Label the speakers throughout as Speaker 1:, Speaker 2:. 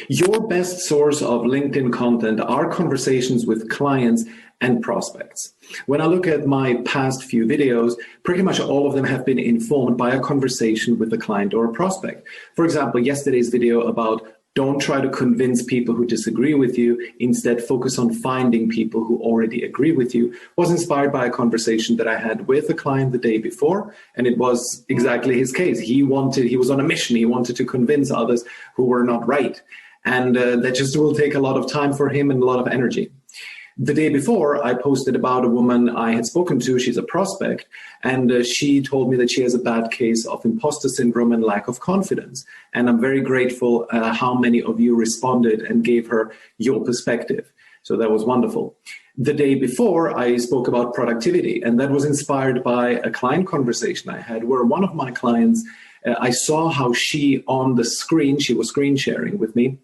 Speaker 1: Your best source of LinkedIn content are conversations with clients and prospects. When I look at my past few videos, pretty much all of them have been informed by a conversation with a client or a prospect. For example, yesterday's video about don't try to convince people who disagree with you, instead focus on finding people who already agree with you, was inspired by a conversation that I had with a client the day before, and it was exactly his case. He was on a mission. He wanted to convince others who were not right. And that just will take a lot of time for him and a lot of energy. The day before, I posted about a woman I had spoken to. She's a prospect, and she told me that she has a bad case of imposter syndrome and lack of confidence. And I'm very grateful how many of you responded and gave her your perspective. So that was wonderful. The day before, I spoke about productivity, and that was inspired by a client conversation I had where one of my clients, I saw how she on the screen, she was screen sharing with me,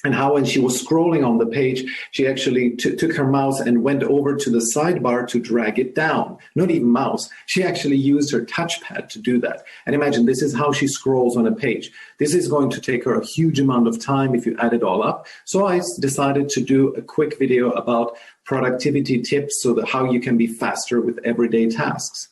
Speaker 1: and how when she was scrolling on the page, she actually took her mouse and went over to the sidebar to drag it down. Not even mouse. She actually used her touchpad to do that. And imagine this is how she scrolls on a page. This is going to take her a huge amount of time if you add it all up. So I decided to do a quick video about productivity tips so that how you can be faster with everyday tasks.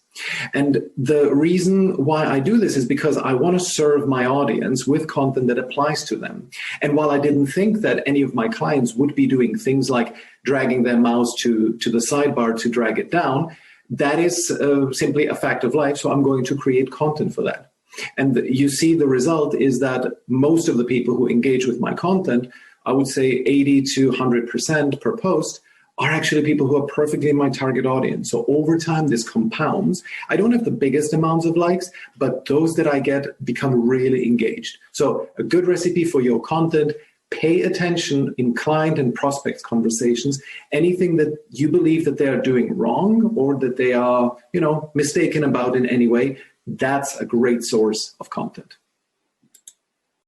Speaker 1: And the reason why I do this is because I want to serve my audience with content that applies to them. And while I didn't think that any of my clients would be doing things like dragging their mouse to the sidebar to drag it down, that is simply a fact of life. So I'm going to create content for that. And you see the result is that most of the people who engage with my content, I would say 80 to 100% per post, are actually people who are perfectly in my target audience. So over time, this compounds. I don't have the biggest amounts of likes, but those that I get become really engaged. So a good recipe for your content: pay attention in client and prospect conversations. Anything that you believe that they are doing wrong or that they are, mistaken about in any way, that's a great source of content.